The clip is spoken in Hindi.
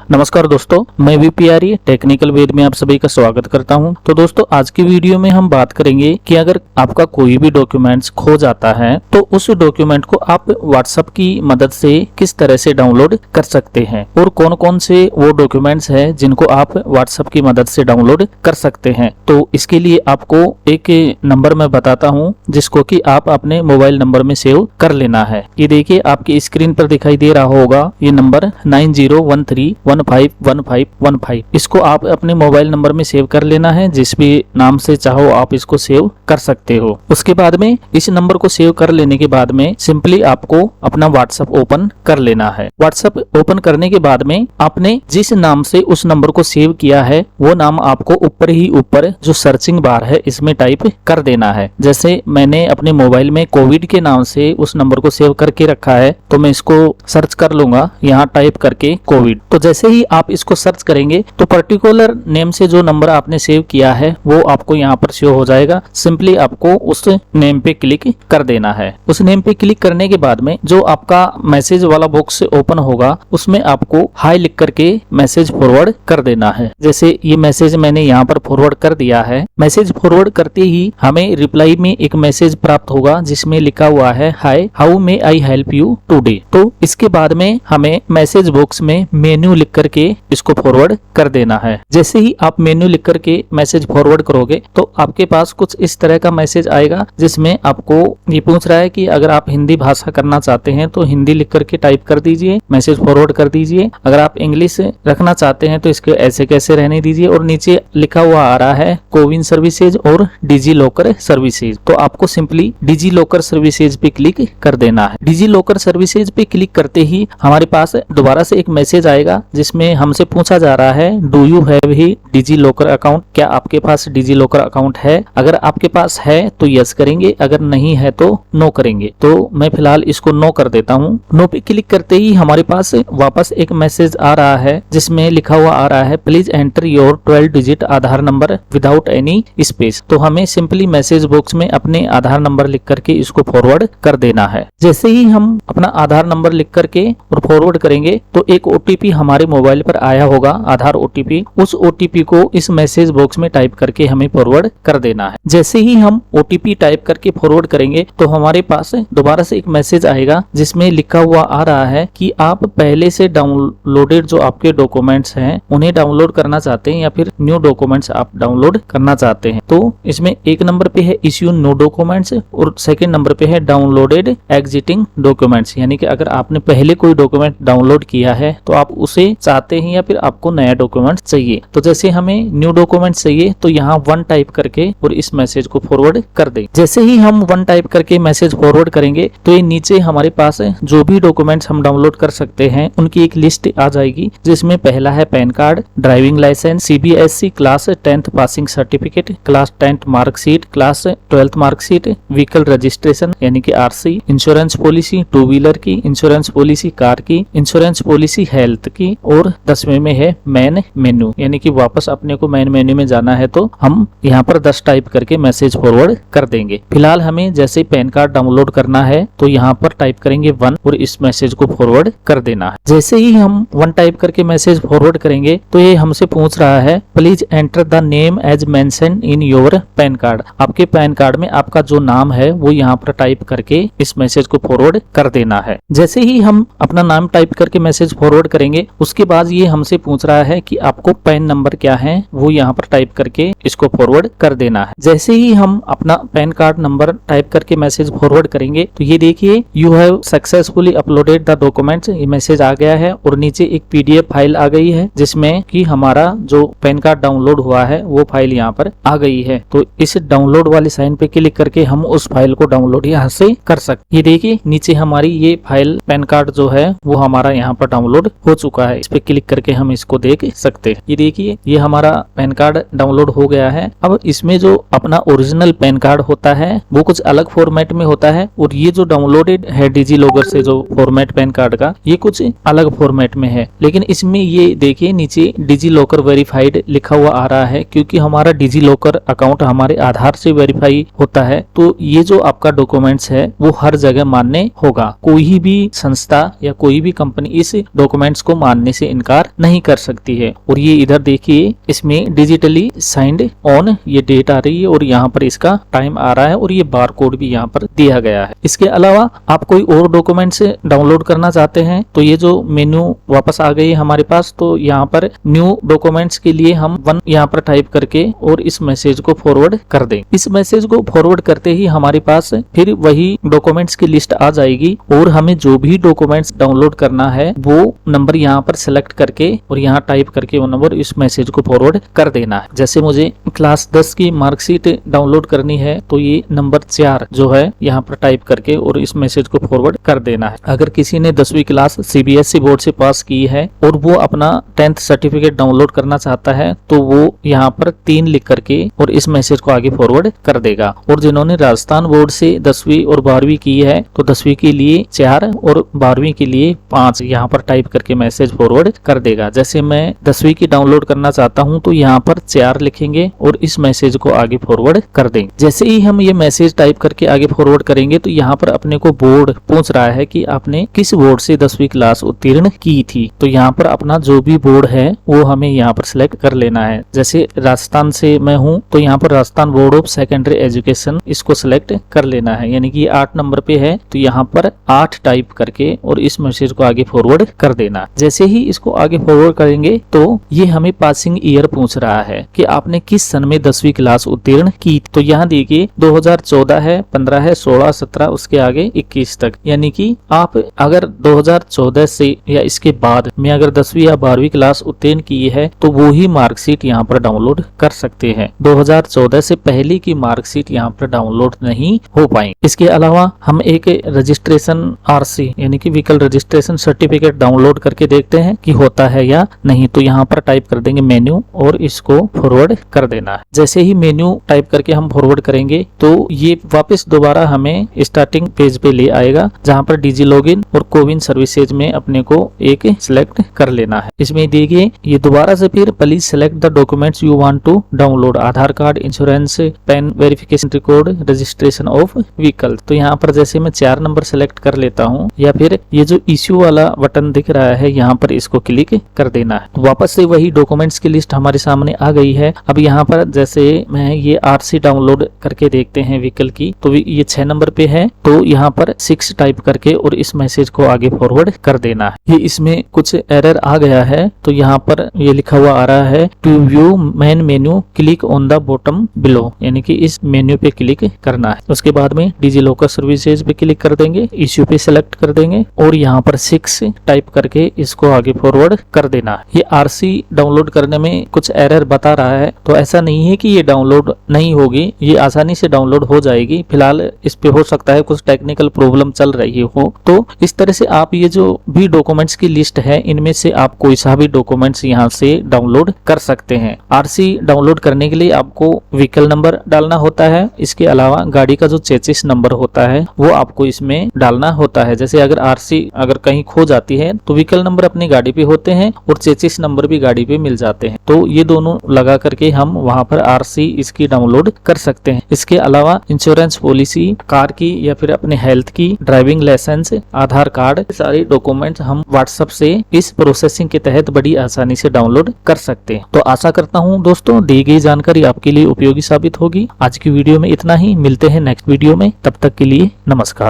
नमस्कार दोस्तों, मैं वीपीआरई टेक्निकल वेद में आप सभी का स्वागत करता हूं। तो दोस्तों, आज की वीडियो में हम बात करेंगे कि अगर आपका कोई भी डॉक्यूमेंट्स खो जाता है तो उस डॉक्यूमेंट को आप व्हाट्सएप की मदद से किस तरह से डाउनलोड कर सकते हैं और कौन कौन से वो डॉक्यूमेंट्स हैं जिनको आप व्हाट्सएप की मदद से डाउनलोड कर सकते हैं। तो इसके लिए आपको एक नंबर मैं बताता हूँ जिसको कि आप अपने मोबाइल नंबर में सेव कर लेना है। ये देखिए आपकी स्क्रीन पर दिखाई दे रहा होगा ये नंबर 9013151515। इसको आप अपने मोबाइल नंबर में सेव कर लेना है। जिस भी नाम से चाहो आप इसको सेव कर सकते हो। उसके बाद में इस नंबर को सेव कर लेने के बाद में सिंपली आपको अपना व्हाट्सएप ओपन कर लेना है। व्हाट्सएप ओपन करने के बाद में आपने जिस नाम से उस नंबर को सेव किया है वो नाम आपको ऊपर ही ऊपर जो सर्चिंग बार है इसमें टाइप कर देना है। जैसे मैंने अपने मोबाइल में कोविड के नाम से उस नंबर को सेव करके रखा है तो मैं इसको सर्च कर लूंगा यहाँ टाइप करके कोविड। तो जैसे ही आप इसको सर्च करेंगे तो पर्टिकुलर नेम से जो नंबर आपने सेव किया है वो आपको यहाँ पर शो हो जाएगा। सिंपली आपको उस नेम पे क्लिक कर देना है। उस नेम पे क्लिक करने के बाद में जो आपका मैसेज वाला बॉक्स ओपन होगा उसमें आपको हाई लिख करके मैसेज फॉरवर्ड कर देना है। जैसे ये मैसेज मैंने यहाँ पर फॉरवर्ड कर दिया है। मैसेज फॉरवर्ड करते ही हमें रिप्लाई में एक मैसेज प्राप्त होगा जिसमें लिखा हुआ है hi how may I help you today. तो इसके बाद में हमें मैसेज बॉक्स में मेन्यू लिख करके इसको फॉरवर्ड कर देना है। जैसे ही आप मेन्यू लिख करके मैसेज फॉरवर्ड करोगे तो आपके पास कुछ इस तरह का मैसेज आएगा जिसमें आपको ये पूछ रहा है कि अगर आप हिंदी भाषा करना चाहते हैं तो हिंदी लिख करके टाइप कर दीजिए, मैसेज फॉरवर्ड कर दीजिए। अगर आप इंग्लिश रखना चाहते हैं तो इसके ऐसे कैसे रहने दीजिए। और नीचे लिखा हुआ आ रहा है कोविन सर्विसेज और डिजी लॉकर सर्विसेज। तो आपको सिंपली डिजी लॉकर सर्विसेज पे क्लिक कर देना है। डिजी लॉकर सर्विसेज पे क्लिक करते ही हमारे पास दोबारा से एक मैसेज आएगा जिसमें हमसे पूछा जा रहा है do you have he DigiLocker account. क्या आपके पास डिजी लॉकर अकाउंट है? अगर आपके पास है तो यस करेंगे, अगर नहीं है तो नो करेंगे। तो मैं फिलहाल इसको नो कर देता हूँ। नो पे क्लिक करते ही हमारे पास वापस एक मैसेज आ रहा है जिसमें लिखा हुआ आ रहा है please enter your 12 digit Aadhaar number without any space. तो हमें सिंपली मैसेज बॉक्स में अपने आधार नंबर लिख करके इसको फॉरवर्ड कर देना है। जैसे ही हम अपना आधार नंबर लिख करके और फॉरवर्ड करेंगे तो एक ओटीपी हमारे मोबाइल पर आया होगा, आधार ओटीपी। उस ओटीपी को इस मैसेज बॉक्स में टाइप करके हमें फॉरवर्ड कर देना है। जैसे ही हम ओटीपी टाइप करके फॉरवर्ड करेंगे तो हमारे पास दोबारा से एक मैसेज आएगा जिसमें लिखा हुआ आ रहा है कि आप पहले से डाउनलोडेड जो आपके डॉक्यूमेंट्स हैं उन्हें डाउनलोड करना चाहते हैं या फिर न्यू डॉक्यूमेंट्स आप डाउनलोड करना चाहते हैं। तो इसमें एक नंबर पे है इश्यू न्यू डॉक्यूमेंट्स और सेकंड नंबर पे है डाउनलोडेड एग्जिटिंग डॉक्यूमेंट्स। यानी कि अगर आपने पहले कोई डॉक्यूमेंट डाउनलोड किया है तो आप उसे चाहते हैं या फिर आपको नया डॉक्यूमेंट चाहिए। तो जैसे हमें न्यू डॉक्यूमेंट चाहिए तो यहाँ 1 टाइप करके और इस मैसेज को फॉरवर्ड कर दें। जैसे ही हम 1 टाइप करके मैसेज फॉरवर्ड करेंगे तो ये नीचे हमारे पास जो भी डॉक्यूमेंट्स हम डाउनलोड कर सकते हैं उनकी एक लिस्ट आ जाएगी जिसमें पहला है PAN card, driving licence, CBSE class 10th passing certificate, class 10th marksheet, class 12th marksheet, vehicle registration यानी कि आरसी, इंश्योरेंस पॉलिसी, 2 व्हीलर की इंश्योरेंस पॉलिसी, कार की इंश्योरेंस पॉलिसी, हेल्थ की। और 10वें में है मेन मेन्यू यानी कि वापस अपने को मेन मेन्यू में जाना है तो हम यहाँ पर 10 टाइप करके मैसेज फॉरवर्ड कर देंगे। फिलहाल हमें जैसे पैन कार्ड डाउनलोड करना है तो यहाँ पर टाइप करेंगे 1 और इस मैसेज को फॉरवर्ड कर देना है। जैसे ही हम 1 टाइप करके मैसेज फॉरवर्ड करेंगे तो ये हमसे पूछ रहा है please enter the name as mention in your PAN card. आपके पैन कार्ड में आपका जो नाम है वो यहाँ पर टाइप करके इस मैसेज को फॉरवर्ड कर देना है। जैसे ही हम अपना नाम टाइप करके मैसेज फॉरवर्ड करेंगे उसके बाद ये हमसे पूछ रहा है कि आपको पैन नंबर क्या है, वो यहाँ पर टाइप करके इसको फॉरवर्ड कर देना है। जैसे ही हम अपना पैन कार्ड नंबर टाइप करके मैसेज फॉरवर्ड करेंगे तो ये देखिए you have successfully uploaded the documents, ये मैसेज आ गया है और नीचे एक पीडीएफ फाइल आ गई है जिसमें कि हमारा जो पैन कार्ड डाउनलोड हुआ है वो फाइल यहाँ पर आ गई है। तो इस डाउनलोड वाले साइन पे क्लिक करके हम उस फाइल को डाउनलोड यहाँ से कर सकते। ये देखिए नीचे हमारी ये फाइल पैन कार्ड जो है वो हमारा यहाँ पर डाउनलोड हो चुका है। इस पे क्लिक करके हम इसको देख सकते हैं। ये देखिए ये ये हमारा पैन कार्ड डाउनलोड हो गया है। अब इसमें जो अपना ओरिजिनल पैन कार्ड होता है वो कुछ अलग फॉर्मेट में होता है, और ये जो डाउनलोडेड है डिजी लॉकर से जो फॉर्मेट पैन कार्ड का, ये कुछ अलग फॉर्मेट में है। लेकिन इसमें ये देखिए नीचे डिजी लॉकर वेरीफाइड लिखा हुआ आ रहा है, क्योंकि हमारा डिजी लॉकर अकाउंट हमारे आधार से वेरीफाई होता है। तो ये जो आपका डॉक्यूमेंट्स है वो हर जगह मान्य होगा। कोई भी संस्था या कोई भी कंपनी इस डॉक्यूमेंट्स को मानने से इनकार नहीं कर सकती है। और ये इधर देखिए इसमें डिजिटली साइंड ऑन ये डेट आ रही है, और यहाँ पर इसका टाइम आ रहा है, और ये बार कोड भी यहाँ पर दिया गया है। इसके अलावा आप कोई और डॉक्यूमेंट्स डाउनलोड करना चाहते हैं तो ये जो मेन्यू वापस आ गई है हमारे पास, तो यहाँ पर न्यू डॉक्यूमेंट्स के लिए हम 1 यहाँ पर टाइप करके और इस मैसेज को फॉरवर्ड कर दें। इस मैसेज को फॉरवर्ड करते ही हमारे पास फिर वही डॉक्यूमेंट्स की लिस्ट आ जाएगी, और हमें जो भी डॉक्यूमेंट्स डाउनलोड करना है वो नंबर यहाँ पर सिलेक्ट करके और यहाँ टाइप करके वो नंबर इस मैसेज को फॉरवर्ड कर देना है। जैसे मुझे क्लास 10 की मार्कशीट डाउनलोड करनी है तो ये नंबर 4 जो है यहाँ पर टाइप करके और इस मैसेज को फॉरवर्ड कर देना है। अगर किसी ने 10वीं क्लास सीबीएसई बोर्ड से पास की है और वो अपना 10th सर्टिफिकेट डाउनलोड करना चाहता है तो वो यहाँ पर 3 लिख करके और इस मैसेज को आगे फॉरवर्ड कर देगा। और जिन्होंने राजस्थान बोर्ड से 10वीं और 12वीं की है तो 10वीं के लिए 4 और 12वीं के लिए 5 यहाँ पर टाइप करके मैसेज फॉरवर्ड कर देगा। जैसे मैं 10वीं की डाउनलोड करना चाहता हूँ तो यहाँ पर 4 लिखेंगे और इस मैसेज को आगे फॉरवर्ड कर देंगे। जैसे ही हम ये मैसेज टाइप करके आगे फॉरवर्ड करेंगे तो यहाँ पर अपने को बोर्ड पूछ रहा है कि आपने किस बोर्ड से 10वीं क्लास उत्तीर्ण की थी। तो यहाँ पर अपना जो भी बोर्ड है वो हमें यहाँ पर सिलेक्ट कर लेना है। जैसे राजस्थान से मैं हूँ तो यहाँ पर Rajasthan board of secondary education इसको सिलेक्ट कर लेना है, यानी कि 8 नंबर पे है तो यहाँ पर 8 टाइप करके और इस मैसेज को आगे फॉरवर्ड कर देना। जैसे ही इसको आगे फॉरवर्ड करेंगे तो ये हमें पासिंग ईयर पूछ रहा है कि आपने किस सन में 10वीं क्लास उत्तीर्ण की। तो यहाँ देखिए 2014 है, 15 है, 16, 17 उसके आगे 21 तक, यानी कि आप अगर 2014 से या इसके बाद में अगर 10वीं या 12वीं क्लास उत्तीर्ण की है तो वो ही मार्कशीट यहाँ पर डाउनलोड कर सकते हैं। 2014 से पहले की मार्कशीट यहाँ पर डाउनलोड नहीं हो पाएंगे। इसके अलावा हम एक रजिस्ट्रेशन आरसी यानी कि व्हीकल रजिस्ट्रेशन सर्टिफिकेट डाउनलोड करके देखते हैं कि होता है या नहीं। तो यहाँ पर टाइप कर देंगे मेन्यू और इसको फॉरवर्ड कर देना है। जैसे ही मेन्यू टाइप करके हम फॉरवर्ड करेंगे तो ये वापस दोबारा हमें स्टार्टिंग पेज पे ले आएगा, जहाँ पर डिजी लॉगिन और कोविन सर्विसेज में अपने को एक सिलेक्ट कर लेना है। इसमें देखिए ये दोबारा से फिर please select the documents you want to download, Aadhaar card, insurance, PAN verification record, registration of vehicle. तो यहाँ पर जैसे मैं 4 नंबर सेलेक्ट कर लेता हूँ, या फिर ये जो इश्यू वाला बटन दिख रहा है यहाँ पर इसको क्लिक कर देना है। वापस से वही डॉक्यूमेंट्स की लिस्ट हमारे सामने आ गई है। अब यहाँ पर जैसे मैं ये आरसी डाउनलोड करके देखते हैं व्हीकल की, तो ये 6 नंबर पे है तो यहाँ पर 6 टाइप करके और इस मैसेज को आगे फॉरवर्ड कर देना है। ये इसमें कुछ एरर आ गया है तो यहाँ पर ये लिखा हुआ आ रहा है to view main menu click on the bottom below, यानी कि इस मेन्यू पे क्लिक करना है। उसके बाद में डिजी लॉकर सर्विसेज पे क्लिक कर देंगे, इश्यू पे सिलेक्ट कर देंगे और यहाँ पर 6 टाइप करके इसको आगे फॉरवर्ड कर देना है। ये आरसी डाउनलोड करने में कुछ एरर बता रहा है, तो ऐसा नहीं है कि ये डाउनलोड नहीं होगी, ये आसानी से डाउनलोड हो जाएगी। फिलहाल इस पे हो सकता है कुछ टेक्निकल प्रॉब्लम चल रही हो। तो इस तरह से आप ये जो भी डॉक्यूमेंट्स की लिस्ट है इनमें से आप कोई सा भी डॉक्यूमेंट्स यहाँ से डाउनलोड कर सकते हैं। आरसी डाउनलोड करने के लिए आपको व्हीकल नंबर डालना होता है, इसके अलावा गाड़ी का जो चेसिस नंबर होता है वो आपको इसमें डालना होता है। जैसे अगर आरसी अगर कहीं खो जाती है तो व्हीकल नंबर अपनी गाड़ी पे होते हैं और चेसिस नंबर भी गाड़ी पे मिल जाते हैं, तो ये दोनों लगा करके हम वहाँ पर आरसी इसकी डाउनलोड कर सकते हैं। इसके अलावा इंश्योरेंस पॉलिसी, कार की या फिर अपने हेल्थ की, ड्राइविंग लाइसेंस, आधार कार्ड, सारे डॉक्यूमेंट हम व्हाट्सएप से इस प्रोसेसिंग के तहत बड़ी आसानी से डाउनलोड कर सकते हैं। तो आशा करता हूँ दोस्तों दी गई जानकारी आपके लिए उपयोगी साबित होगी। आज की वीडियो में इतना ही, मिलते हैं नेक्स्ट वीडियो में, तब तक के लिए नमस्कार।